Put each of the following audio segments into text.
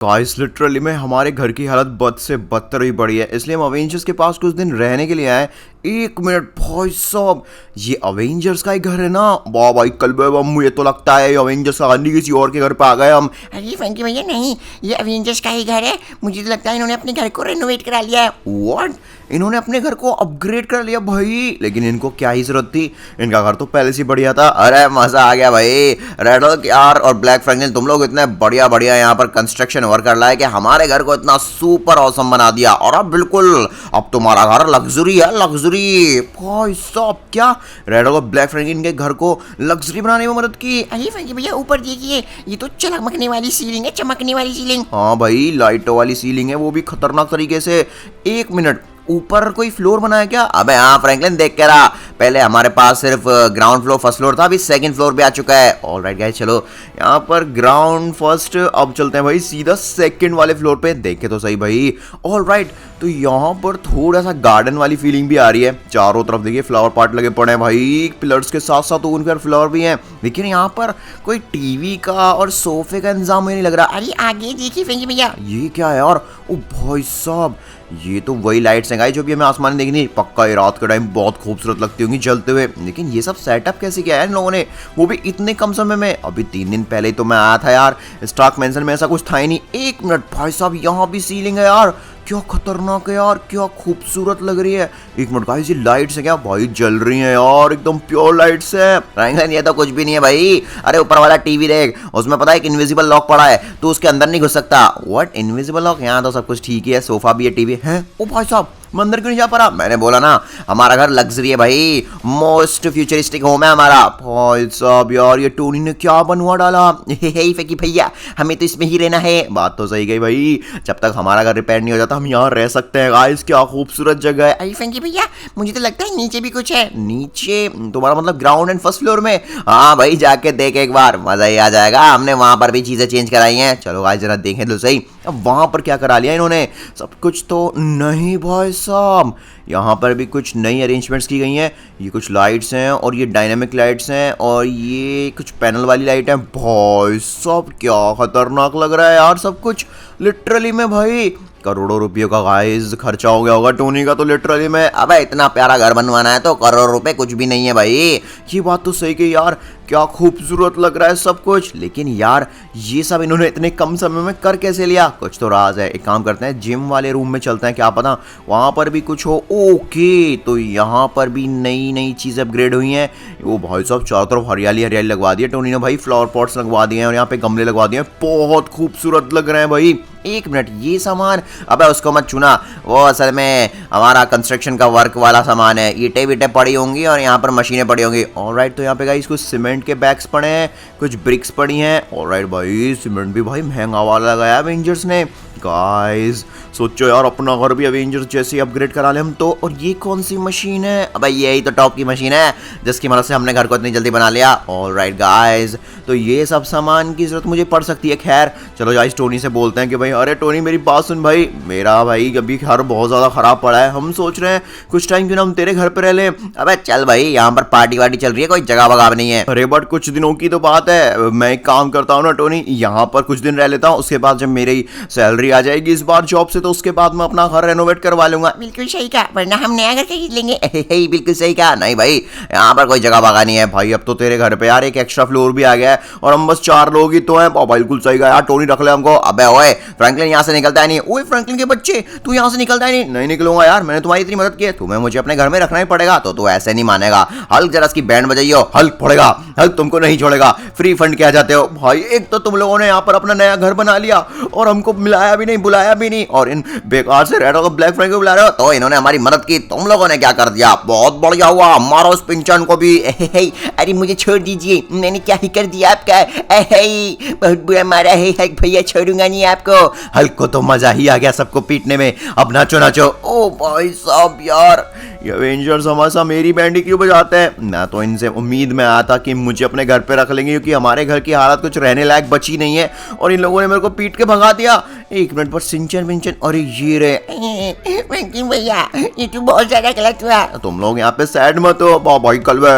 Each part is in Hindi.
गाइस लिटरली में हमारे घर की हालत बद से बदतर ही पड़ी है, इसलिए हम अवेंजर्स के पास कुछ दिन रहने के लिए आए। एक मिनट भाई साहब, ये अवेंजर्स का ही घर है ना? वाह भाई कल मुझे तो लगता है अवेंजर्स का अन्य किसी और के घर पे आ गए हम। अरे फंकी भैया नहीं, ये अवेंजर्स का ही घर है। मुझे तो लगता है इन्होंने अपने घर को रेनोवेट करा लिया है। व्हाट? इन्होंने अपने घर को अपग्रेड कर लिया भाई? लेकिन इनको क्या ही जरूरत थी, इनका घर तो पहले से ही बढ़िया था। अरे मजा आ गया भाई। रेड हल्क यार और ब्लैक फ्रैंकलिन, तुम लोग इतने बढ़िया बढ़िया यहाँ पर कंस्ट्रक्शन वर्क कर लाए कि हमारे घर को इतना सुपर ऑसम बना दिया। और अब बिल्कुल, अब तुम्हारा घर लग्जरी है, लग्जरी। भाई साहब क्या रेड हल्क और ब्लैक फ्रैंकलिन के घर को लग्जरी बनाने में मदद की? अरे फंकी भैया ऊपर देखिए, ये तो चमकने वाली सीलिंग है, चमकने वाली सीलिंग। हाँ भाई, लाइटों वाली सीलिंग है, वो भी खतरनाक तरीके से। एक मिनट, ऊपर कोई फ्लोर बनाया क्या? अबे हाँ फ्रैंकलिन, देख के रहा, पहले हमारे पास सिर्फ ग्राउंड फ्लोर फर्स्ट फ्लोर था, अभी सेकंड फ्लोर पे आ चुका है। ऑलराइट गाइस, चलो यहाँ पर ग्राउंड फर्स्ट, अब चलते हैं भाई सीधा सेकंड वाले फ्लोर पे। देखे तो सही भाई। ऑलराइट, तो यहाँ पर थोड़ा सा गार्डन वाली फीलिंग भी आ रही है। चारों तरफ देखिए फ्लावर पॉट लगे पड़े हैं भाई, पिलर्स के साथ साथ उन पर फ्लावर भी हैं। लेकिन यहाँ पर कोई टीवी का और सोफे का इंतजाम मुझे नहीं लग रहा। अरे आगे देखिए फंकी भैया, ये क्या है यार? ओ भाई साहब, ये तो वही लाइट्स हैं गाइस जो भी हमें आसमान में देखनी। पक्का ये रात के टाइम बहुत खूबसूरत लगती होंगी जलते हुए। लेकिन ये सब सेटअप कैसे किया है इन लोगों ने, वो भी इतने कम समय में? अभी 3 दिन पहले ही तो मैं आया था यार, स्टॉक मेंशन में ऐसा कुछ था ही नहीं। एक मिनट भाई साहब, यहाँ भी सीलिंग है यार, क्या खतरनाक है यार, क्या खूबसूरत लग रही है। एक मिनट गाइस, ये लाइट्स है क्या भाई? जल रही हैं यार, एकदम प्योर लाइट्स है। फ्रैंकलिन ये तो कुछ भी नहीं है भाई। अरे ऊपर वाला टीवी देख, उसमें पता है एक इनविजिबल लॉक पड़ा है, तो उसके अंदर नहीं घुस सकता। What, invisible lock? यहाँ तो सब कुछ ठीक ही है, सोफा भी है, टीवी है। ओ भाई साहब, मैं अंदर क्यों नहीं जा पा रहा? मैंने बोला ना, हमारा घर लग्जरी है भाई, मोस्ट फ्यूचरिस्टिक होम है हमारा। भाई साहब यार, ये टोनी ने क्या बनवा डाला। हे फकी भैया, हमें तो इसमें ही रहना है। बात तो सही गई भाई, जब तक हमारा घर रिपेयर नहीं हो जाता हम यहाँ रह सकते हैं गाइस। क्या खूबसूरत जगह है। अरे फंकी भैया, मुझे तो लगता है नीचे भी कुछ है। नीचे? तुम्हारा मतलब ग्राउंड एंड फर्स्ट फ्लोर में? हाँ भाई, जाके देख एक बार, मजा ही आ जाएगा। हमने वहां पर भी चीजें चेंज कराई हैं। चलो गाइस जरा देखें तो सही, अब वहां पर क्या करा लिया इन्होंने? सब कुछ तो नहीं भाई साहब, यहाँ पर भी कुछ नई अरेंजमेंट्स की गई हैं। ये कुछ लाइट्स हैं और ये डायनामिक लाइट्स हैं और ये कुछ पैनल वाली लाइट है। भाई साहब क्या खतरनाक लग रहा है यार सब कुछ, लिटरली में भाई। करोड़ों रुपयों का गाइस खर्चा हो गया होगा टोनी का तो लिटरली में। अबे इतना प्यारा घर बनवाना है तो करोड़ रुपए कुछ भी नहीं है भाई। ये बात तो सही कि यार, क्या खूबसूरत लग रहा है सब कुछ। लेकिन यार, ये सब इन्होंने इतने कम समय में कर कैसे लिया? कुछ तो राज है। एक काम करते हैं, जिम वाले रूम में चलते हैं, क्या पता वहां पर भी कुछ हो। ओके, तो यहाँ पर भी नई नई चीजें अपग्रेड हुई हैं। वो भाई साहब, चारों तरफ हरियाली हरियाली लगवा दी है टोनी ने भाई, फ्लावर पॉट्स लगवा दिए हैं और यहाँ पे गमले लगवा दिए हैं, बहुत खूबसूरत लग रहे हैं भाई। एक मिनट, ये सामान, अबे उसको मत चुना, वो असल में हमारा कंस्ट्रक्शन का वर्क वाला सामान है। ईंटें वीटें पड़ी होंगी और यहाँ पर मशीनें पड़ी होंगी। ऑलराइट, तो यहाँ पे गाइस कुछ सीमेंट के बैग्स पड़े हैं, कुछ ब्रिक्स पड़ी हैं। ऑलराइट भाई, सीमेंट भी भाई महंगा वाला लगाया अवेंजर्स ने। गाइस सोचो यार, अपना घर भी अवेंजर्स जैसे अपग्रेड करा ले हम तो। और ये कौन सी मशीन है? अबे यही तो टॉप की मशीन है जिसकी मदद से हमने घर को इतनी जल्दी बना लिया। ऑलराइट गाइस, तो ये सब सामान की जरूरत मुझे पड़ सकती है। खैर चलो गाइस, टोनी से बोलते हैं कि भाई, अरे टोनी मेरी बात सुन भाई, मेरा भाई अभी घर बहुत ज्यादा खराब पड़ा है, हम सोच रहे हैं कुछ टाइम क्यों ना हम तेरे घर पे रह लें। अबे चल भाई, यहाँ पर पार्टी वार्टी चल रही है, कोई जगह वगह नहीं है। अरे बट कुछ दिनों की तो बात है, मैं एक काम करता हूँ ना टोनी, यहाँ पर कुछ दिन रह लेता हूँ, उसके बाद जब मेरी सैलरी आ जाएगी इस बार जॉब से, तो उसके बाद मैं अपना घर रेनोवेट करवा लूंगा। बिल्कुल सही कहा, वरना हम नया घर खरीद लेंगे। बिल्कुल सही कहा। नहीं भाई, यहाँ पर कोई जगह वगह नहीं है भाई। अब तो तेरे घर पे यार एक एक्स्ट्रा फ्लोर भी आ गया है और हम बस 4 लोग ही तो हैं। बिल्कुल सही कहा यार, टोनी रख ले हमको। अबे ओए फ्रैंकलिन, यहाँ से निकलता है नहीं। ओए फ्रैंकलिन के बच्चे, तू यहाँ से निकलता है नहीं। नहीं निकलूंगा यार, मैंने तुम्हारी इतनी मदद की है, तुम्हें मुझे अपने घर में रखना ही पड़ेगा। तो तू ऐसे नहीं मानेगा। हल्क जरा इसकी बैंड बजाइयो, हल्क फोड़ेगा, हल्क तुमको नहीं छोड़ेगा। फ्री फंड क्या जाते हो भाई? एक तो तुम लोगों ने यहाँ पर अपना नया घर बना लिया और हमको मिलाया भी नहीं, बुलाया भी नहीं, और इन बेकार से रेड और ब्लैक फ्रैंक को बुला रहे हो। तो इन्होंने हमारी मदद की, तुम लोगों ने क्या कर दिया? बहुत बढ़िया हुआ, मारो उस पिंचन को भी। अरे मुझे छोड़ दीजिए, मैंने क्या ही कर दिया आपका? बहुत बुरा मारा है हल्क भैया, छोड़ूंगा नहीं आपको। हल्क को तो मजा ही आ गया सबको पीटने में, अब नाचो नाचो। ओ भाई साहब यार, ये एवेंजर्स हमेशा मेरी बैंड ही क्यों बजाते हैं? मैं तो इनसे उम्मीद में आया था कि मुझे अपने घर पे रख लेंगे, क्योंकि हमारे घर की हालत कुछ रहने लायक बची नहीं है और इन लोगों ने मेरे को पीट के भगा दिया। एक मिनट पर सिंचन विंचन, अरे ये रे वेंकी भैया ये तो बहुत ज्यादा गलत हुआ। तुम लोग यहाँ पे सैड मत हो। बा भाई कलवे,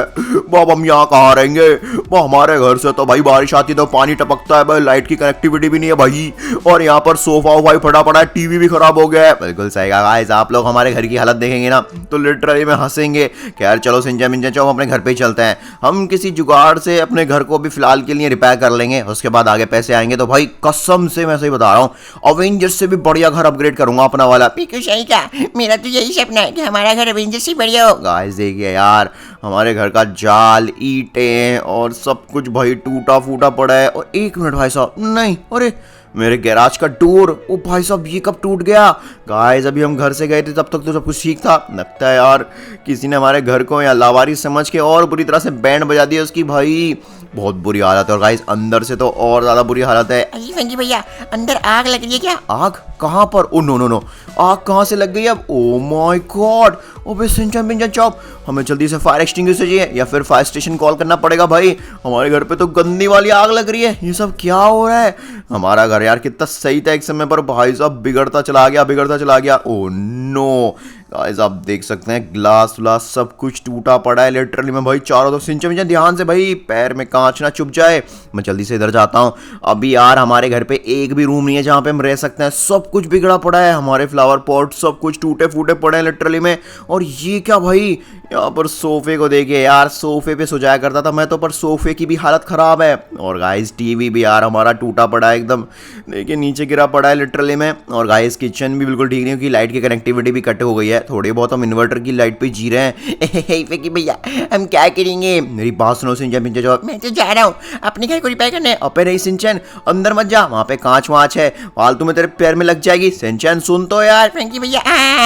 बाब हम यहाँ कहाँ रहेंगे? वो हमारे घर से तो भाई बारिश आती तो पानी टपकता है भाई, लाइट की कनेक्टिविटी भी नहीं है भाई, और यहाँ पर सोफा भाई फटा पड़ा है, टीवी भी खराब हो गया है। बिल्कुल सही कहा गाइस, आप लोग हमारे घर की हालत देखेंगे ना तो लिटरली में हंसेंगे। खैर चलो सिंचन मिंचन चलो अपने घर पे ही चलते हैं। हम किसी जुगाड़ से अपने घर को भी फिलहाल के लिए रिपेयर कर लेंगे, उसके बाद आगे पैसे आएंगे तो भाई कसम से मैं सही बता रहा हूँ अवेंजर्स से भी बढ़िया घर अपग्रेड करूंगा अपना वाला। बिल्कुल सही कहा, मेरा तो यही सपना है कि हमारा घर अवेंजर्स से बढ़िया हो। गाइस देखिए यार, हमारे घर का जाल, ईंटें और सब कुछ भाई टूटा फूटा पड़ा है। और एक मिनट भाई साहब, नहीं, अरे मेरे गैराज का डोर, ओ भाई साहब ये कब टूट गया? गाइस अभी हम घर से गए थे तब तक तो सब कुछ ठीक था। लगता है यार किसी ने हमारे घर को या लावारिस समझ के और बुरी तरह से बैंड बजा दिया उसकी। भाई बहुत बुरी हालत है, और गाइस अंदर से तो और ज्यादा बुरी हालत है। अरे वेंकी भैया अंदर आग लग रही है क्या? आग कहाँ पर? ओ नो नो नो, आग कहाँ से लग गई अब? ओ माय गॉड, ओबे सिंचन पिंचन चौप, हमें जल्दी से फायर एक्सटिंग्विशर चाहिए या फिर फायर स्टेशन कॉल करना पड़ेगा। भाई हमारे घर पे तो गंदी वाली आग लग रही है, ये सब क्या हो रहा है? हमारा घर यार कितना सही था एक समय पर, भाई साहब बिगड़ता चला गया, बिगड़ता चला गया। ओ नो गाइस आप देख सकते हैं ग्लास व्लास सब कुछ टूटा पड़ा है लिटरली में भाई चारों तरफ। सिंचन मिंचन ध्यान से भाई, पैर में कांच ना चुभ जाए। मैं जल्दी से इधर जाता हूँ। अभी यार हमारे घर पे एक भी रूम नहीं है जहाँ पे हम रह सकते हैं, सब कुछ बिगड़ा पड़ा है। हमारे फ्लावर पॉट सब कुछ टूटे फूटे पड़े हैं लिटरली में। और ये क्या भाई, यहाँ पर सोफे को देखिए यार, सोफे पे सो जाया करता था मैं तो, पर सोफे की भी हालत खराब है। और गाइस टीवी भी यार हमारा टूटा पड़ा है एकदम, देखिए नीचे गिरा पड़ा है लिटरली में। और गाइस किचन भी बिल्कुल ठीक नहीं, क्योंकि लाइट की कनेक्टिविटी भी कट हो गई है। थोड़ी बहुत हम इन्वर्टर की लाइट पे जी रहे हैं। वेंकी भैया हम क्या करेंगे? मेरी बात सुनो सिंचन पिंचन चौप, मैं तो जा रहा हूँ अपने घर को रिपेयर करने। अबे नहीं सिंचन, अंदर मत जा, वहाँ पे कांच वाँच है, फालतू में तेरे पैर में लग जाएगी। सिंचन सुन तो यार। वेंकी भैया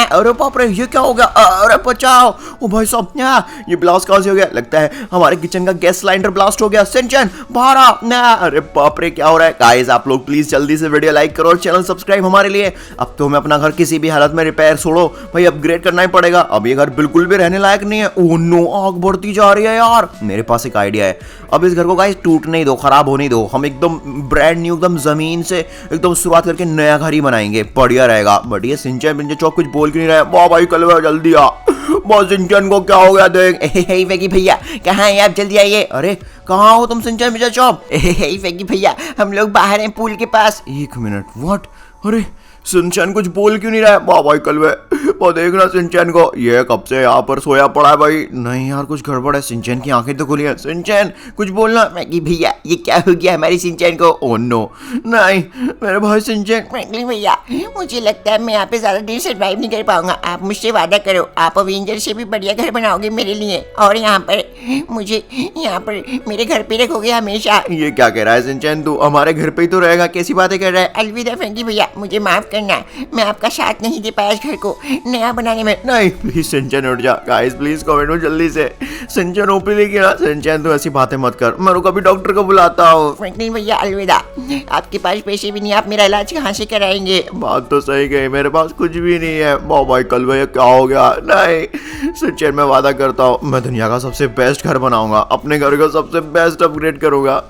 अरे बाप रे ये क्या हो गया? अरे बचाओ, ओ भाई साहब ये ब्लास्ट कहाँ से हो गया? लगता है हमारे किचन का गैस सिलेंडर ब्लास्ट हो गया। सिंचन बाहर आ ना। अरे बाप रे क्या हो रहा है? गाइस आप लोग प्लीज जल्दी से वीडियो लाइक करो और चैनल सब्सक्राइब हमारे लिए। अब तो हमें अपना घर किसी भी हालत में रिपेयर छोड़ो भाई, अपग्रेड करना ही पड़ेगा। अब ये घर बिल्कुल भी रहने लायक नहीं है। ओह नो आग बढ़ती जा रही है यार। मेरे पास एक आइडिया है, अब इस घर को गाइस टूटने ही दो, खराब होने दो। हम एकदम ब्रांड न्यू एकदम जमीन से एकदम शुरुआत करके नया घर ही बनाएंगे, बढ़िया रहेगा। बढ़िया सिंचन पिंचन चौक कुछ बोल क्यों नहीं रहा है? वाह भाई कल जल्दी आ, बस सिंचन को क्या हो गया देख। वेंकी भैया कहाँ हैं आप? जल्दी आइए। अरे कहाँ हो तुम सिंचन पिंचन चौक? वेंकी भैया हम लोग बाहर हैं पूल के पास। एक मिनट, व्हाट? अरे सिंचन कुछ बोल क्यों नहीं रहा है? वाह भाई कलवे, वो देखना सिंचन को, ये कब से यहाँ पर सोया पड़ा है भाई। नहीं यार कुछ गड़बड़ है, सिंचन की आंखें तो खुली है। सिंचन कुछ बोलना। वेंकी भैया ये क्या हो गया हमारी सिंचन को? ओह नो, नहीं मेरे भाई सिंचन। वेंकी भैया मुझे लगता है मैं यहाँ पे ज्यादा देर सर्वाइव नहीं कर पाऊंगा। आप मुझसे वादा करो आप अवेंजर से भी बढ़िया घर बनाओगे मेरे लिए, और यहाँ पर मुझे यहाँ पर मेरे घर पे रखोगे हमेशा। ये क्या कह रहा है सिंचन, तू हमारे घर पे ही तो रहेगा, कैसी बातें कर रहा है? अलविदा वेंकी भैया, मुझे माफ करना, मैं आपका साथ नहीं दे पाया इस घर को नया बनाने में। नहीं प्लीज सिंचन उठ जा। गाइस प्लीज कमेंट में जल्दी से सिंचन ओपी लेके ना। सिंचन तू ऐसी बातें मत कर, मैं कभी डॉक्टर को बुलाता हूँ। फ्रैंकलिन भैया अलविदा, आपके पास पैसे भी नहीं, आप मेरा इलाज कहाँ से कराएंगे? बात तो सही गई, मेरे पास कुछ भी नहीं है। भाई कल भैया क्या हो गया? नहीं सिंचन मैं वादा करता हूँ मैं दुनिया का सबसे बेस्ट घर बनाऊंगा, अपने घर को सबसे बेस्ट अपग्रेड करूंगा,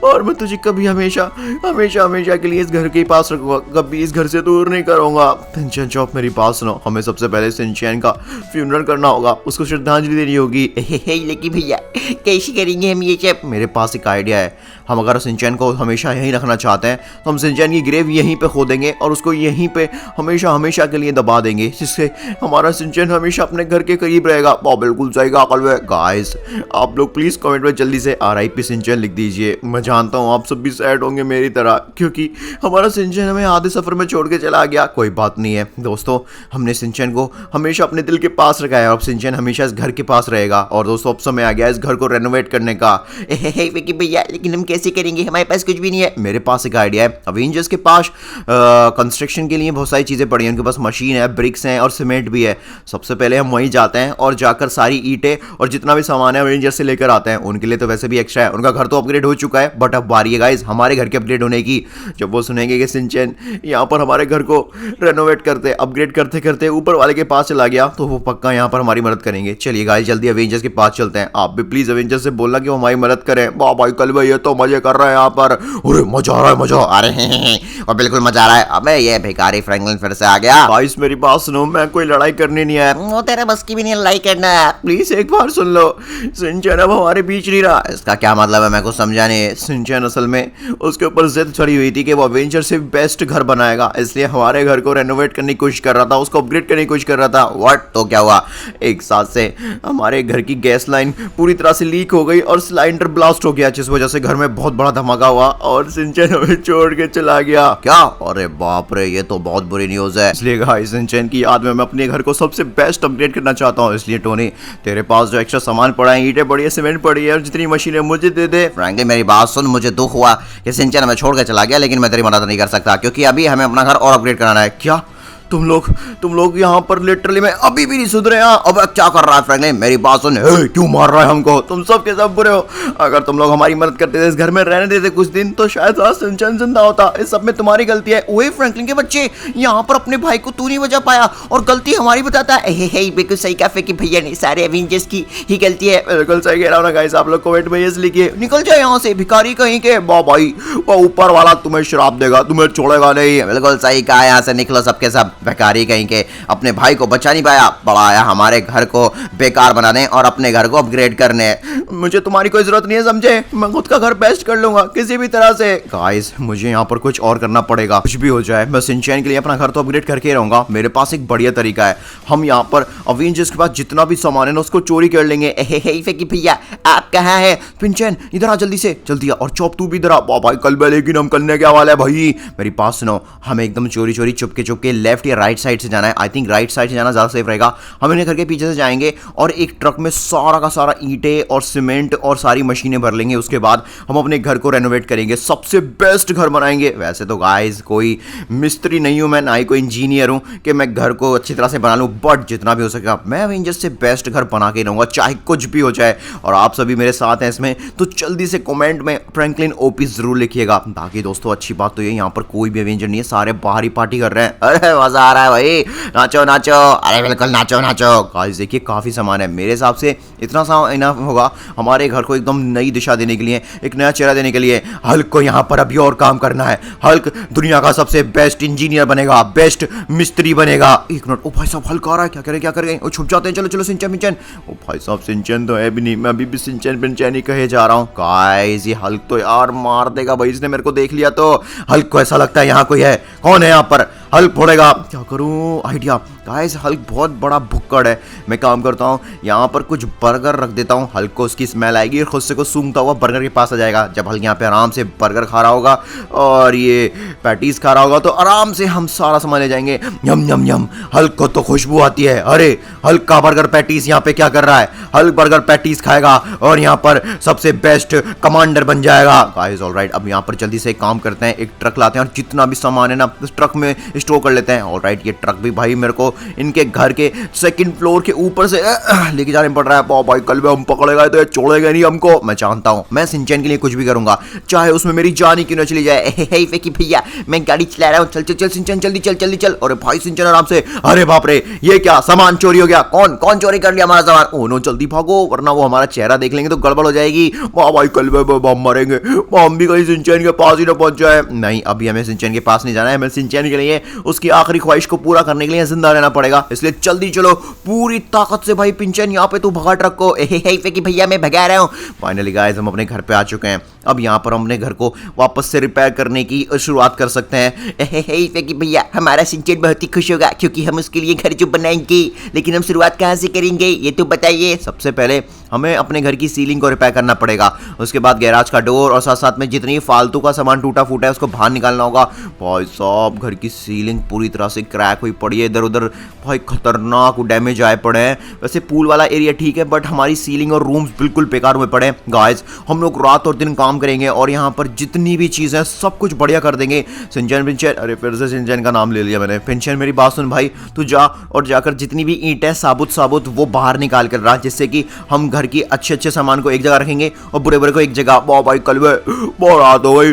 और मैं तुझे कभी हमेशा हमेशा हमेशा के लिए इस घर के पास रखूंगा, कभी इस घर से दूर नहीं करूंगा। सिंचन चौप मेरी बात सुनो, हमें सबसे पहले सिंचन का फ्यूनरल करना होगा, उसको श्रद्धांजलि देनी होगी। लेकिन भैया कैसे करेंगे हम ये सब? मेरे पास एक आइडिया है, हम अगर सिंचन को हमेशा यहीं रखना चाहते हैं तो हम सिंचन की ग्रेव यहीं पे खोदेंगे और उसको यहीं पे हमेशा हमेशा के लिए दबा देंगे, जिससे हमारा सिंचन हमेशा अपने घर के करीब रहेगा। बिल्कुल सही कहा कल। गाइस आप लोग प्लीज कमेंट में जल्दी से RIP सिंचन लिख दीजिए। मैं जानता हूँ आप सब भी सैड होंगे मेरी तरह, क्योंकि हमारा सिंचन हमें आधे सफर में छोड़ के चला गया। कोई बात नहीं है दोस्तों, हमने सिंचन को हमेशा अपने दिल के पास रखा है, अब सिंचन हमेशा इस घर के पास रहेगा। और दोस्तों अब समय आ गया इस घर को रेनोवेट करने का। भैया लेकिन हम कैसे करेंगे, हमारे पास कुछ भी नहीं है। मेरे पास एक आइडिया है, अवेंजर्स के पास कंस्ट्रक्शन के लिए बहुत सारी चीजें पड़ी हैं, उनके पास मशीन है, ब्रिक्स हैं और सीमेंट भी है। सबसे पहले हम वहीं जाते हैं और जाकर सारी ईंटें और जितना भी सामान है अवेंजर्स से लेकर आते हैं। उनके लिए तो वैसे भी एक्स्ट्रा है, उनका घर तो अपग्रेड हो चुका है, बट अब बारी है गाइस हमारे घर के अपग्रेड होने की। जब वो सुनेंगे कि सिंचन यहाँ पर हमारे घर को रेनोवेट करते अपग्रेड करते करते ऊपर वाले के पास चला गया, तो वो पक्का यहाँ पर हमारी मदद करेंगे। चलिए गाइस जल्दी एवेंजर्स के पास चलते हैं। आप भी प्लीज एवेंजर्स से बोलना कि वो हमारी मदद करें। वाह भाई कल भाई ये तो मजे कर रहे हैं यहाँ पर। अरे मजा आ रहा है मजा। अरे और बिल्कुल मजा आ रहा है। अबे ये भिखारी फ्रैंकलिन फिर से आ गया। गाइस मेरी बात सुनो, मैं कोई लड़ाई करने नहीं आया। वो तेरा बस की भी नहीं लड़ाई करना। प्लीज एक बार सुन लो, सिंचन अब हमारे बीच नहीं रहा। इसका क्या मतलब है, मैं कुछ समझा नहीं। सिंचन असल में उसके ऊपर जिद चढ़ी हुई थी कि वो अवेंजर से बेस्ट घर बनाएगा, इसलिए हमारे घर को रेनोवेट करने की कोशिश कर रहा था, उसको अपग्रेड करने की कोशिश कर रहा था। व्हाट? तो क्या हुआ? एक साथ से हमारे घर की गैस लाइन पूरी तरह से लीक हो गई और सिलेंडर ब्लास्ट हो गया, जिस वजह से घर में बहुत बड़ा धमाका हुआ और सिंचन हमें छोड़ के चला गया। क्या? अरे बाप रे, ये तो बहुत बुरी न्यूज है। इसलिए गाइस सिंचन की याद में मैं अपने घर को सबसे बेस्ट अपग्रेड करना चाहता हूँ। इसलिए टोनी तेरे पास जो एक्स्ट्रा सामान पड़ा है, ईंटें पड़ी है, सीमेंट पड़ी है और जितनी मशीनें मुझे दे दे। फ्रैंकली मेरी बात सुन, मुझे दुख हुआ कि सिंचन हमें छोड़ के चला गया, लेकिन मैं तेरी मदद नहीं कर सकता क्योंकि अभी हमें अपना घर और अपग्रेड कराना है। क्या तुम लोग यहाँ पर लिटरली में अभी भी नहीं सुधरे हैं? अब क्या कर रहा है फ्रैंकलिन? मेरी बात सुन। क्यों मार रहा है हमको? तुम सब के सब बुरे हो। अगर तुम लोग हमारी मदद करते थे, इस घर में रहने देते कुछ दिन, तो शायद आज सिंचन जिंदा होता। इस सब में तुम्हारी गलती है। ओए फ्रैंकलिन के बच्चे, यहाँ पर अपने भाई को तू नहीं बचा पाया और गलती हमारी बताता है। बिल्कुल सही कहा फेंकी भैया ने, सारे एवेंजर्स की ही गलती है। बिल्कुल सही कह रहा हूँ ना गाइस। आप लोग कमेंट में ये लिखिए, निकल जाए यहाँ से भिखारी कहीं के। वाह भाई वो ऊपर वाला तुम्हें श्राप देगा, तुम्हें छोड़ेगा नहीं। बिल्कुल सही कहा, यहाँ से निकलो सबके सब। भिखारी कहीं के अपने भाई को बचा नहीं पाया, बड़ा आया हमारे घर को बेकार बनाने और अपने घर को अपग्रेड करने। मुझे तुम्हारी कोई जरूरत नहीं है, समझे? मैं खुद का घर बेस्ट कर लूंगा किसी भी तरह से। गाइस मुझे यहाँ पर कुछ और करना पड़ेगा, कुछ भी हो जाए मैं सिंचन के लिए अपना घर तो अपग्रेड करके रहूंगा। मेरे पास एक बढ़िया तरीका है। हम यहाँ पर अवेंजर्स के पास जितना भी सामान है ना उसको चोरी कर लेंगे। फेंकी भैया आप कहाँ है? पिंचन इधर आ जल्दी से, जल्दी आ। और चौप तू भी इधर आ। भाई कल बे, लेकिन हम करने क्या वाला है भाई? मेरी बात सुनो, हमें एकदम चोरी चोरी चुपके लेफ्ट या राइट साइड से जाना है। आई थिंक राइट साइड से जाना ज्यादा सेफ रहेगा। हम इन्हें घर के पीछे से जाएंगे और एक ट्रक में सारा का सारा ईंटें और सीमेंट और सारी मशीनें भर लेंगे। उसके बाद हम अपने घर को रेनोवेट करेंगे, सबसे बेस्ट घर बनाएंगे। वैसे तो गाइस कोई मिस्त्री नहीं हूं मैं, ना ही कोई इंजीनियर हूं कि मैं घर को अच्छी तरह से बना लूं, बट जितना भी हो सकेगा मैं अवेंजर्स से बेस्ट घर बना के रहूंगा, चाहे कुछ भी हो जाए। और आप सभी मेरे साथ हैं इसमें, तो जल्दी से कमेंट में फ्रैंकलिन ओपी जरूर लिखिएगा। बाकी दोस्तों अच्छी बात तो ये यहाँ पर कोई भी अवेंजर नहीं है, सारे बाहर ही पार्टी कर रहे हैं। अरे मजा आ रहा है भाई, नाचो नाचो। अरे बिल्कुल नाचो नाचो। गाइस देखिए काफी सामान है, मेरे हिसाब से इतना सा इनफ होगा हमारे घर को एकदम नई दिशा देने के लिए, एक नया चेहरा देने के लिए। हल्क को यहाँ पर अभी और काम करना है। हल्क दुनिया का सबसे बेस्ट इंजीनियर बनेगा, बेस्ट मिस्त्री बनेगा। एक मिनट, ओ भाई साहब हल्क आ रहा है, क्या करें क्या करें? छुप जाते हैं, चलो चलो सिंचन मिंचन। ओ भाई साहब सिंचन तो है भी नहीं, मैं अभी भी सिंचन पिंचन ही कहे जा रहा हूँ। गाइस ये हल्क तो यार मार देगा भाई, इसने मेरे को देख लिया तो। हल्क को ऐसा लगता है यहाँ कोई है। कौन है यहाँ पर? हल्क फोड़ेगा। क्या करूँ? आइडिया। गाइस हल्क बहुत बड़ा भुक्कड़ है। मैं काम करता हूँ यहाँ पर कुछ बर्गर रख देता हूँ, हल्क को उसकी स्मेल आएगी और खुद से को सूंघता हुआ बर्गर के पास आ जाएगा। जब हल्क यहाँ पे आराम से बर्गर खा रहा होगा और ये पैटीज खा रहा होगा तो आराम से हम सारा सामान ले जाएंगे। यम यम यम। हल्क को तो खुशबू आती है। अरे हल्क का बर्गर पैटीज यहाँ पे क्या कर रहा है? हल्क बर्गर पैटीज खाएगा और यहाँ पर सबसे बेस्ट कमांडर बन जाएगा। गाइस ऑलराइट, अब यहाँ पर जल्दी से काम करते हैं, एक ट्रक लाते हैं और जितना भी सामान है ना उस ट्रक में स्टोर कर लेते हैं। ऑलराइट, ये ट्रक भी भाई मेरे को इनके घर के सेकंड फ्लोर के ऊपर से लेके जाने पड़ रहा है। भाई कल में हम पकड़े गए तो ये छोड़ेगा नहीं हमको। मैं जानता हूँ मैं सिंचन के लिए कुछ भी करूंगा, चाहे उसमें मेरी जान ही क्यों ना चली जाए। फेंकी भैया मैं गाड़ी चला रहा हूँ, चल चल चल सिंचन जल्दी चल जल्दी चल। अरे भाई सिंचन आराम से। अरे बाप रे, ये क्या सामान चोरी हो गया? कौन कौन चोरी कर लिया हमारा सामान? ओ नो जल्दी भागो वरना वो हमारा चेहरा देख लेंगे तो गड़बड़ हो जाएगी। वाह भाई कल में हम मरेंगे, हम भी कहीं सिंचन के पास ही ना पहुंच जाए। नहीं अभी हमें सिंचन के पास नहीं जाना है, हमें सिंचन के लिए उसकी आखिरी ख्वाहिश को पूरा करने के लिए जिंदा रहना पड़ेगा। इसलिए जल्दी चलो पूरी ताकत से। भाई पिंचन यहाँ पे तू भगा ट्रक को। फेंकी भैया मैं भगा रहा हूँ। फाइनली गाइस हम अपने घर पे आ चुके हैं। अब यहाँ पर हम अपने घर को वापस से रिपेयर करने की शुरुआत कर सकते हैं। फेंकी भैया हमारा सिंचन बहुत ही खुश होगा क्योंकि हम उसके लिए घर जो बनाएंगे, लेकिन हम शुरुआत कहाँ से करेंगे ये तो बताइए। सबसे पहले हमें अपने घर की सीलिंग को रिपेयर करना पड़ेगा, उसके बाद गैराज का डोर और साथ साथ में जितनी फालतू का सामान टूटा फूटा है उसको बाहर निकालना होगा। भाई साहब घर की सीलिंग पूरी तरह से क्रैक हुई पड़ी है, इधर उधर भाई खतरनाक डैमेज आए पड़े हैं। वैसे पूल वाला एरिया ठीक है बट हमारी सीलिंग और रूम्स बिल्कुल बेकार हुए पड़े हैं। गाइस हम लोग रात और दिन काम करेंगे और यहाँ पर जितनी भी चीज़ें हैं सब कुछ बढ़िया कर देंगे। सिंचन पिंचन, अरे फिर से सिंचन का नाम ले लिया मैंने। पिंचन मेरी बात सुन भाई, तू जा और जाकर जितनी भी ईंट है साबुत साबुत वो बाहर निकाल कर रहा, जिससे कि हम घर घर की अच्छे सामान को एक जगह रखेंगे और बुरे बुरे को एक जगह। वाह भाई कलवे, बहुत रात हो गई,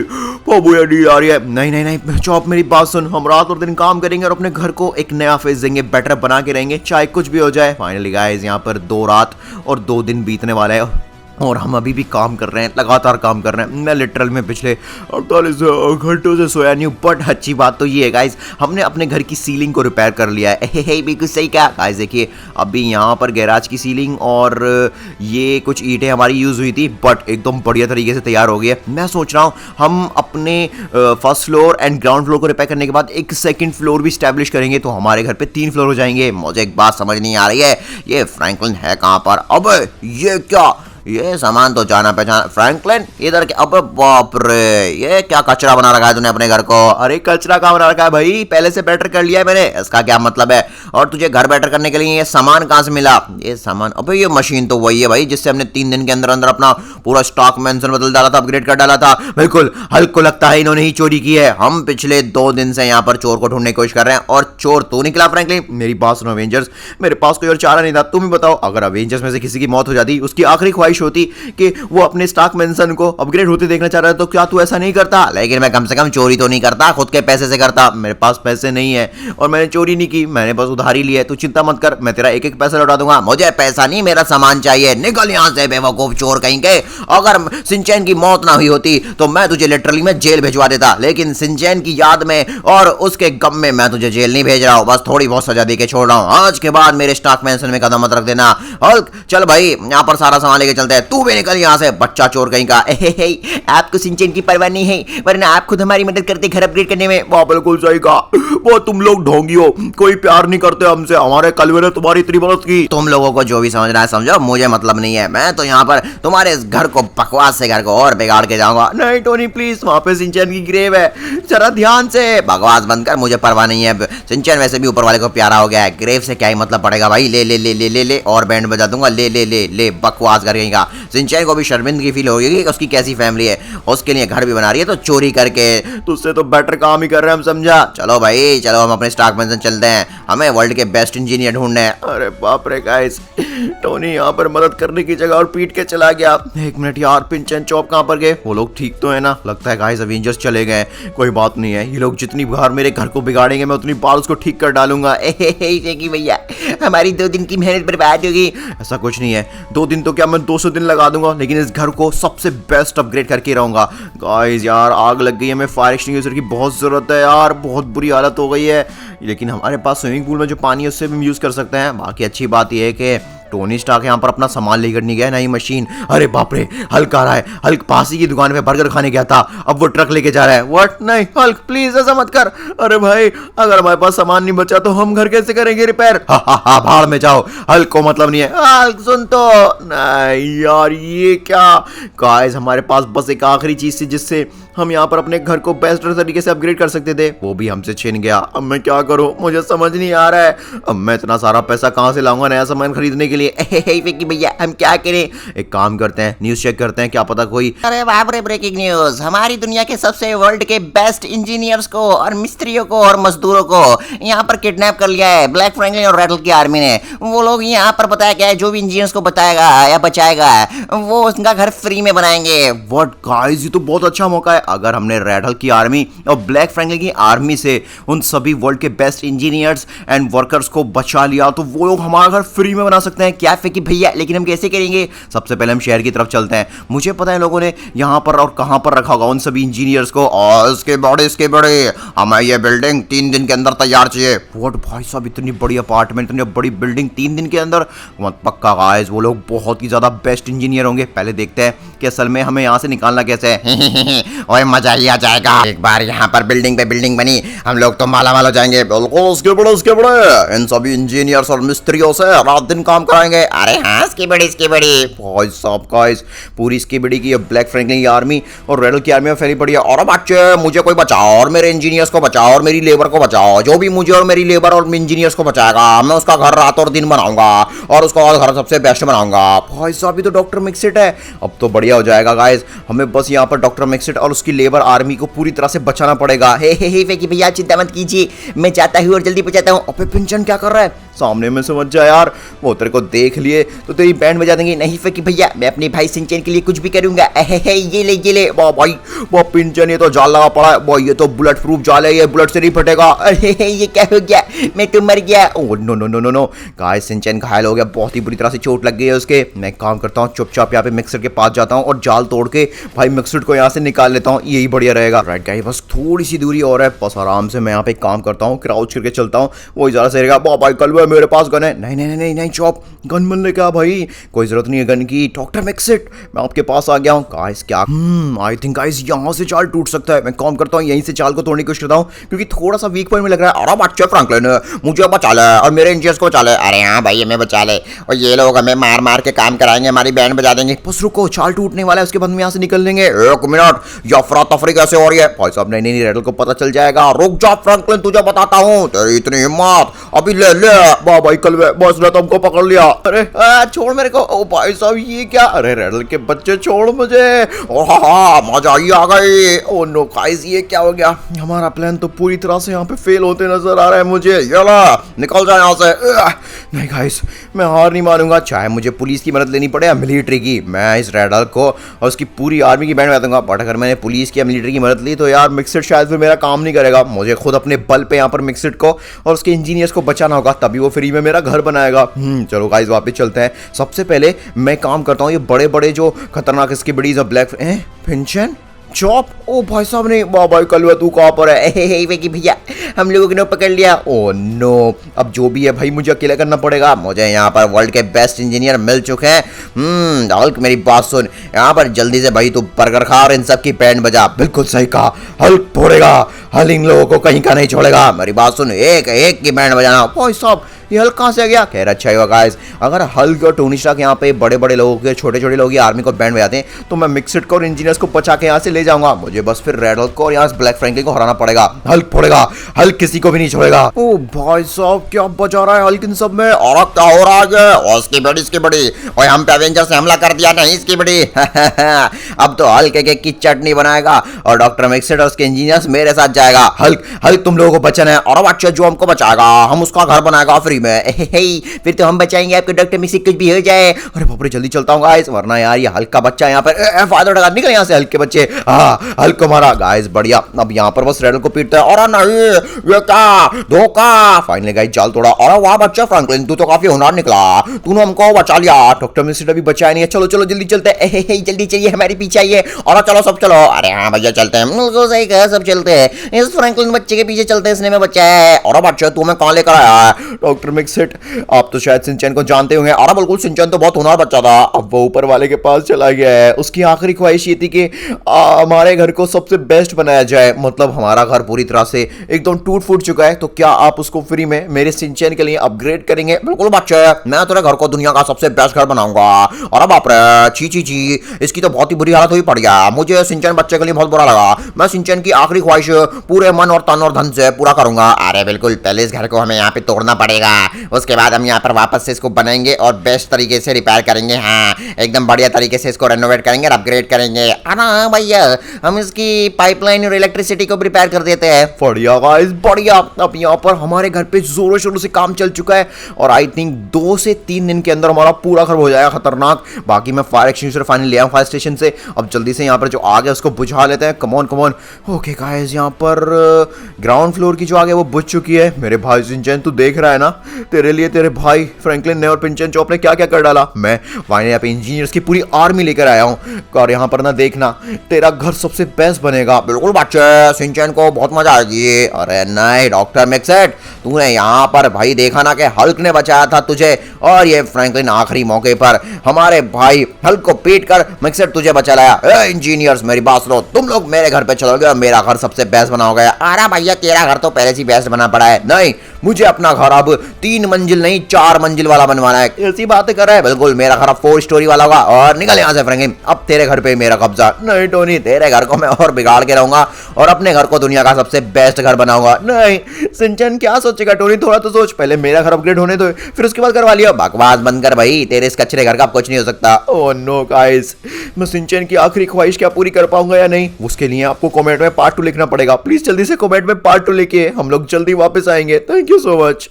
बाबू ये नींद आ रही है। नहीं नहीं नहीं चौप, मेरी बात सुन, हम रात और दिन काम करेंगे और अपने घर को एक नया फेस देंगे, बेटर बना के रहेंगे, चाहे कुछ भी हो जाए। फाइनली गाइस यहाँ पर 2 रात और 2 दिन बीतने वाले हैं और हम अभी भी काम कर रहे हैं, लगातार काम कर रहे हैं। मैं लिटरल में पिछले 48 घंटों से सोया नहीं हूँ। बट अच्छी बात तो ये है गाइस, हमने अपने घर की सीलिंग को रिपेयर कर लिया है। हे बिल्कुल सही कहा गाइस। देखिए अभी यहाँ पर गैराज की सीलिंग और ये कुछ ईंटें हमारी यूज़ हुई थी, बट एकदम बढ़िया तरीके से तैयार हो गई है। मैं सोच रहा हूँ हम अपने first floor and ground floor को रिपेयर करने के बाद एक सेकेंड फ्लोर भी स्टैब्लिश करेंगे, तो हमारे घर पे 3 फ्लोर हो जाएंगे। मुझे एक बात समझ नहीं आ रही है, ये फ्रैंकलिन है कहाँ पर? अब ये क्या, ये सामान तो जाना पहचाना। फ्रैंकलिन इधर के, अब बाप रे, ये क्या कचरा बना रखा है तूने अपने घर को? अरे कचरा कहाँ बना रखा है भाई, पहले से बेटर कर लिया है मैंने, इसका क्या मतलब है? और तुझे घर बेटर करने के लिए ये सामान कहाँ से मिला? ये सामान, अबे ये मशीन तो वही है भाई जिससे हमने 3 दिन के अंदर अंदर अपना पूरा स्टॉक मेंशन बदल डाला था, अपग्रेड कर डाला था। बिल्कुल, हल्क को लगता है इन्होंने ही चोरी की है। हम पिछले 2 दिन से यहाँ पर चोर को ढूंढने की कोशिश कर रहे हैं और चोर तो निकला फ्रैंकलिन। मेरी बात सुनो अवेंजर्स, मेरे पास कोई और चारा नहीं था। तुम ही बताओ, अगर अवेंजर्स में से किसी की मौत हो जाती, उसकी आखिरी ख्वाहिश होती कि वो अपने स्टॉक मेंशन को अपग्रेड होते देखना चाह रहा है, तो क्या तू ऐसा नहीं करता? लेकिन मैं कम से कम चोरी तो नहीं करता, खुद के पैसे से करता। मेरे पास पैसे नहीं है और मैंने चोरी नहीं की, मैंने बस उधारी ली है। तू चिंता मत कर, मैं तेरा एक पैसा लौटा दूंगा। मुझे पैसा नहीं, मेरा सामान चाहिए। निकल यहां से बेवकूफ चोर कहीं के। अगर शिनचैन की मौत ना हुई होती तो मैं तुझे लिटरली में जेल भिजवा देता, लेकिन शिनचैन की याद में और उसके गम में मैं तुझे जेल नहीं भेज रहा हूं, बस थोड़ी बहुत सजा दे के छोड़ रहा हूं। आज के बाद मेरे स्टॉक मेंशन में कदम मत रख देना। हल्क चल भाई, यहाँ पर सारा सामान लेके चलते हैं, तू भी निकल यहाँ से, बच्चा चोर कहीं का। आपको शिनचैन की परवाह नहीं है, वरना आप खुद हमारी मदद करते घर अपग्रेड करने में। वाह बिल्कुल सही कहा, वो तुम लोग ढोंगी हो, कोई प्यार नहीं करते हमसे। हमारे कलवे ने तुम्हारी इतनी मदद की। तुम लोगों को जो भी समझना है समझो, मुझे मतलब नहीं है। मैं तो यहाँ पर तुम्हारे इस घर को, बकवास से घर को और बिगाड़ के जाऊंगा। नहीं टोनी प्लीज, वहां पे शिनचैन की ग्रेव है, जरा ध्यान से। बकवास बंद कर, मुझे परवाह नहीं है। शिनचैन वैसे भी ऊपर वाले को प्यारा हो गया है, ग्रेव से क्या ही मतलब पड़ेगा भाई। ले ले ले ले ले ले और बैंड बजा दूंगा। ले ले ले ले, बकवास करेगा। शिनचैन को भी शर्मिंदगी फील होगी, उसकी कैसी फैमिली है, उसके लिए घर भी बना रही है तो चोरी करके। तुझसे तो बेटर काम ही कर रहे हैं हम, समझा? चलो भाई चलो, हम अपने स्टॉक मेंशन चलते हैं, हमें वर्ल्ड के बेस्ट इंजीनियर ढूंढने हैं। अरे बाप रे गाइस, टोनी यहाँ पर मदद करने की जगह और पीट के चला गया। एक मिनट यार, पिंच एंड चॉप कहाँ पर गए? वो लोग ठीक तो है ना? लगता है गाइस अवेंजर्स चले गए। कोई बात नहीं है, ये लोग जितनी बार मेरे घर को बिगाड़ेंगे मैं उतनी बार उसको ठीक कर डालूंगा। भैया हमारी 2 दिन की मेहनत बर्बाद होगी। ऐसा कुछ नहीं है, 2 दिन तो क्या, मैं 200 दिन लगा दूंगा, लेकिन इस घर को सबसे बेस्ट अपग्रेड करके रहूंगा। गाइस यार आग लग गई है, हमें फायर एक्सटिंग्विशर की बहुत जरूरत है यार, बहुत बुरी हालत हो गई है। लेकिन हमारे पास स्विमिंग पूल में जो पानी है उससे भी हम यूज कर सकते हैं। बाकी अच्छी बात यह है कि टोनी स्टार्क यहाँ पर अपना सामान लेकर नहीं गया, नई मशीन। अरे बाप रे, हल्क आ रहा है। हल्क पास ही की दुकान पे बर्गर खाने गया था, अब वो ट्रक लेके जा रहा है। व्हाट? नहीं हल्क प्लीज ऐसा मत कर। अरे भाई अगर हमारे पास सामान नहीं बचा तो हम घर कैसे करेंगे रिपेयर? हा हा हा, भाड़ में जाओ, हल्क को मतलब नहीं है। हल्क सुन तो। नहीं यार ये क्या? गाइस हमारे पास बस एक आखिरी चीज थी जिससे हम यहाँ पर अपने घर को बेस्ट तरीके से अपग्रेड कर सकते थे, वो भी हमसे छिन गया। अब मैं क्या करूँ, मुझे समझ नहीं आ रहा है। अब मैं इतना सारा पैसा कहाँ से लाऊंगा नया सामान खरीदने के लिए? विक्की भैया हम क्या करें? एक काम करते हैं, न्यूज चेक करते हैं, क्या पता कोई। अरे बाप रे, ब्रेकिंग न्यूज, हमारी दुनिया के सबसे वर्ल्ड के बेस्ट इंजीनियर्स को और मिस्त्रियों को और मजदूरों को यहाँ पर किडनैप कर लिया है ब्लैक फ्रैंकलिन और रेटल की आर्मी ने। वो लोग यहाँ पर बताया क्या है, जो भी इंजीनियर्स को बताएगा या बचाएगा वो उसका घर फ्री में बनाएंगे। व्हाट गाइस, ये तो बहुत अच्छा मौका है। अगर हमने रेटल की आर्मी और ब्लैक फ्रैंकलिन की आर्मी से उन सभी वर्ल्ड के बेस्ट इंजीनियर्स एंड वर्कर्स को बचा लिया तो वो लोग हमारा घर फ्री में बना सकते हैं। क्या कि भैया, लेकिन हम कैसे करेंगे? सबसे पहले हम शहर की तरफ चलते हैं। मुझे पता है लोगों ने यहाँ पर और कहां पर रखा होगा उन सभी इंजीनियर्स को। और इसके बड़े हमें ये बिल्डिंग 3 दिन के अंदर तैयार चाहिए। व्हाट भाई साहब, इतनी बड़ी अपार्टमेंट, इतनी बड़ी बिल्डिंग 3 दिन के अंदर? पक्का गाइस वो लोग बहुत ही ज्यादा बेस्ट इंजीनियर होंगे। पहले देखते हैं कि असल में हमें यहाँ से निकालना कैसे है। और मजा ही आ जाएगा, एक बार यहाँ पर बिल्डिंग पे बिल्डिंग बनी, हम लोग तो माला माल हो जाएंगे। बिल्कुल, उसके बड़े इन सभी इंजीनियर्स और मिस्त्रियों से रात दिन काम कराएंगे। अरे हाँ, इसकी बड़ी भाई साहब गाइस, पूरी इसकी बड़ी की ब्लैक फ्रैंकलिन की आर्मी और रेडल की आर्मी में फैली पड़ी है। और बच्चे मुझे कोई बचाओ और मेरे इंजीनियर्स को बचाओ और मेरी लेबर को बचाओ। जो भी मुझे और मेरी लेबर और इंजीनियर्स को बचाएगा मैं उसका घर रात और दिन बनाऊंगा और उसका घर सबसे बेस्ट बनाऊंगा। भाई साहब ये तो डॉक्टर मिक्सिट है। अब तो बढ़िया हो जाएगा गाइस, हमें बस यहाँ पर डॉक्टर मिक्सिट और उसकी उसकी लेबर आर्मी को पूरी तरह से बचाना पड़ेगा। हे फेंकी भैया चिंता मत कीजिए, मैं जाता हूँ और जल्दी पहुंचाता हूँ। अबे पिंचन क्या कर रहा है सामने में, समझ जा यार, वो तेरे को देख लिए तो तेरी बैंड बजा देंगे। नहीं फेंकी भैया, मैं अपने भाई सिंचन के लिए कुछ भी करूंगा। ये ले वाह भाई वाह पिंचन, ये तो जाल लगा पड़ा है भाई, ये तो बुलेट प्रूफ जाल है, ये बुलेट से नहीं फटेगा। अरे ये क्या हो गया, मैं तो मर गया। Oh no no no no no guys, Shinchan घायल हो गया, बहुत ही बुरी तरह से चोट लग गई है उसके। मैं एक काम करता हूँ, चुपचाप यहाँ पे मिक्सर के पास जाता हूँ और जाल तोड़ के भाई मिक्सर को यहाँ से निकाल लेता हूँ, यही बढ़िया रहेगा। राइट गाइस, बस थोड़ी सी दूरी और है, बस आराम से मैं यहाँ पे काम करता हूँ, क्राउच करके चलता हूँ, वही ज़्यादा सही रहेगा। भाई कल मेरे पास गन है। नहीं नहीं नहीं नहीं चॉप, गन मिल ले क्या भाई, कोई जरूरत नहीं है गन की। डॉक्टर मिक्सिट मैं आपके पास आ गया हूँ। गाइस क्या आई थिंक गाइस यहाँ से चाल टूट सकता है। मैं काम करता हूँ, यहीं से चाल को तोड़ने की कोशिश करता हूँ क्योंकि थोड़ा सा वीक पॉइंट में लग रहा है। अरे बच्चे फ्रैंकलिन मुझे बचा ले और मेरे इंजीनियर्स को बचा ले। अरे हाँ भाई हमें बचा ले, और ये लोग हमें मार मार के काम कराएंगे, हमारी बैंड बजा देंगे। बस रुको, चाल टूटने वाला है, उसके बाद हम यहाँ से निकल लेंगे। एक मिनट, ये अफरा तफरी कैसे हो रही है भाई साहब? नहीं नहीं रेडल को पता चल जाएगा। रुक जा फ्रैंकलिन, तुझे बताता हूँ, तेरी इतनी हिम्मत, अभी ले ले। वाह भाई कल बॉस ने तुमको पकड़ लिया। अरे छोड़ मेरे को। ओ भाई साहब ये क्या? अरे रेडल के बच्चे छोड़ मुझे। मजा ही आ गई। ओ नो गाइस, ये क्या हो गया? हमारा प्लान तो पूरी तरह से यहाँ पे फेल होते नजर आ रहा है मुझे। याला निकल जाए यहाँ से। नहीं गाइस, मैं हार नहीं मानूंगा, चाहे मुझे पुलिस की मदद लेनी पड़े या मिलिट्री की। मैं इस रेडल को और उसकी पूरी आर्मी की बैंड बजा दूंगा। बट अगर मैंने पुलिस की या मिलिट्री की मदद ली तो यार मिक्सिट शायद फिर मेरा काम नहीं करेगा। मुझे खुद अपने बल पे यहाँ पर मिक्सिट को और उसके इंजीनियर्स को बचाना होगा, तभी वो फ्री में मेरा घर बनाएगा। चलो गाइस वापस चलते हैं। सबसे पहले मैं काम करता हूँ, ये बड़े बड़े जो खतरनाक इसकी बड़ीज और ब्लैक पेंशन चॉप। ओ भाई साहब ने, वाह भाई कलवा तू कहाँ पर है? फेंकी भैया हम लोगों ने पकड़ लिया। ओ नो, अब जो भी है भाई मुझे अकेला करना पड़ेगा। मुझे यहाँ पर वर्ल्ड के बेस्ट इंजीनियर मिल चुके हैं। हल्क मेरी बात सुन, यहाँ पर जल्दी से भाई तू बर्गर खा और इन सब की बैंड बजा। बिल्कुल सही कहा, हल्क फोड़ेगा, हल्क इन लोगों को कहीं का नहीं छोड़ेगा। मेरी बात सुन, एक एक की बैंड बजाना। भाई साहब ये हल्क कहाँ से आ गया? खैर अच्छा ही हुआ गाइस, अगर हल्क और टोनी स्टार्क यहाँ पे बड़े बड़े लोगों के छोटे छोटे लोगों की आर्मी को बैंड बजाते हैं तो मैं मिक्सिट को और इंजीनियर्स को बचा के यहाँ से ले जाऊंगा। मुझे बस फिर रेड हल्क को और यहाँ ब्लैक फ्रैंकलिन को हराना पड़ेगा। हल्क फोड़ेगा, हल्क किसी को भी नहीं छोड़ेगा। ओ भाई साहब क्या बचा रहा है हल्क इन सब में? और क्या हो रहा है? और इसकी बड़ी और हम पे एवेंजर्स ने हमला कर दिया, नहीं इसकी बड़ी। अब तो हल्क एक की चटनी बनाएगा और डॉक्टर मिक्सिट और उसके इंजीनियर्स मेरे साथ जाएगा। हल्क तुम लोगों को बचना है और बच्चे जो हमको बचाएगा हम उसका घर बनाएगा फ्री में। फिर तो हम बचाएंगे आपको, डॉक्टर मिक्सिट कुछ भी हो जाए। अरे बाप रे, जल्दी चलता हूँ गाइस, वरना यार ये हल्क का बच्चा यहाँ पर फायदा उठा निकल यहाँ से। हल्क के बच्चे, हाँ हल्क को मारा गाइस, बढ़िया। अब यहाँ पर बस रेडल को पीटता है। और नहीं ये क्या धोखा। फाइनली गाइस जाल तोड़ा। और वाह बच्चा फ्रैंकलिन, तू तो काफी होनहार निकला, तूने हमको बचा लिया। डॉक्टर मिक्सिट अभी बचा नहीं है। चलो चलो जल्दी चलते हैं। जल्दी चलिए, हमारे पीछे आइए। और चलो सब चलो। अरे हाँ भैया चलते हैं, बिल्कुल सही कहा, सब चलते हैं। इस फ्रैंकलिन बच्चे के पीछे चलते हैं, इसने में बच्चा है। और बच्चा तू मैं कहाँ लेकर आया? डॉक्टर मिक्सिट आप तो शायद सिंचन को जानते होंगे। अरे बिल्कुल, सिंचन तो बहुत होनहार बच्चा था, अब वो ऊपर वाले के पास चला गया है। उसकी आखिरी ख्वाहिश ये थी कि हमारे घर को सबसे बेस्ट बनाया जाए। मतलब हमारा घर पूरी तरह से एकदम टूट फूट चुका है, तो क्या आप उसको फ्री में मेरे सिंचन के लिए अपग्रेड करेंगे? बिल्कुल बच्चे, मैं तेरे घर को दुनिया का सबसे बेस्ट घर बनाऊंगा। और बाप रे, ची इसकी तो बहुत ही बुरी हालत हुई पड़ गया। मुझे सिंचन बच्चे के लिए बहुत बुरा लगा। मैं सिंचन की आखिरी ख्वाहिश पूरे मन और तन और धन से पूरा करूंगा। अरे बिल्कुल, पहले इस घर को हमें यहाँ पे तोड़ना पड़ेगा, उसके बाद हम यहाँ पर वापस से इसको बनाएंगे और बेस्ट तरीके से रिपेयर करेंगे। हाँ एकदम बढ़िया तरीके से इसको रेनोवेट करेंगे और अपग्रेड करेंगे। हाँ भैया, हम इसकी पाइपलाइन और इलेक्ट्रिसिटी को भी रिपेयर कर देते हैं। बढ़िया गाइस बढ़िया। अब यहाँ पर हमारे घर पे जोरों शोरों से काम चल चुका है और आई थिंक 2 से 3 दिन के अंदर हमारा पूरा घर हो जाएगा खतरनाक। बाकी मैं फायर एक्सटिंग्विशर फाइनली ले आया फायर स्टेशन से। अब जल्दी से यहाँ पर जो आग है उसको बुझा लेते हैं। Come on come on. ओके गाइस, यहाँ पर ग्राउंड फ्लोर की जो आग है वो बुझ चुकी है। मेरे भाई सिंचन तू देख रहा है ना, तेरे लिए तेरे भाई फ्रैंकलिन ने और पिंचन चॉप ने क्या क्या कर डाला। मैं फाइनली यहाँ पे इंजीनियर्स की पूरी आर्मी लेकर आया हूँ और यहाँ पर ना देखना, तेरा घर सबसे बेस्ट बनेगा। बिल्कुल बच्चे, सिंचन को बहुत मजा आएगी। अरे नहीं डॉक्टर मिक्सिट, तूने यहाँ पर भाई देखा ना कि हल्क ने बचाया था तुझे, और ये फ्रैंकलिन आखिरी मौके पर हमारे भाई हल्क को पीट कर मिक्सिट तुझे बचा लाया। इंजीनियर्स मेरी बात सुनो, तुम लोग मेरे घर पे चलोगे और मेरा घर सबसे बेस्ट बनाओगे। अरे भैया तेरा घर तो पहले से बेस्ट बना पड़ा है। नहीं, मुझे अपना घर अब 3 मंजिल नहीं 4 मंजिल वाला बनवाना है। ऐसी बातें कर रहा है, बिल्कुल मेरा घर 4 स्टोरी वाला होगा। और निकल यहाँ से फ्रैंकी, अब तेरे घर पे मेरा कब्जा। नहीं टोनी, तेरे घर को मैं और बिगाड़ के रहूंगा और अपने घर को दुनिया का सबसे बेस्ट घर बनाऊंगा। नहीं सिंचन, क्या सोचेगा टोनी, थोड़ा तो सोच, पहले मेरा घर अपग्रेड होने दो, फिर उसके बाद करवा लिया। बकवास बंद कर भाई, तेरे इस कचरे घर का अब कुछ नहीं हो सकता। ओह नो गाइस, मैं सिंचन की आखिरी ख्वाहिश क्या पूरी कर पाऊंगा या नहीं, उसके लिए आपको कमेंट में पार्ट 2 लिखना पड़ेगा। प्लीज जल्दी से कमेंट में पार्ट 2 लिखिए, हम लोग जल्दी वापस आएंगे। Thank you so much.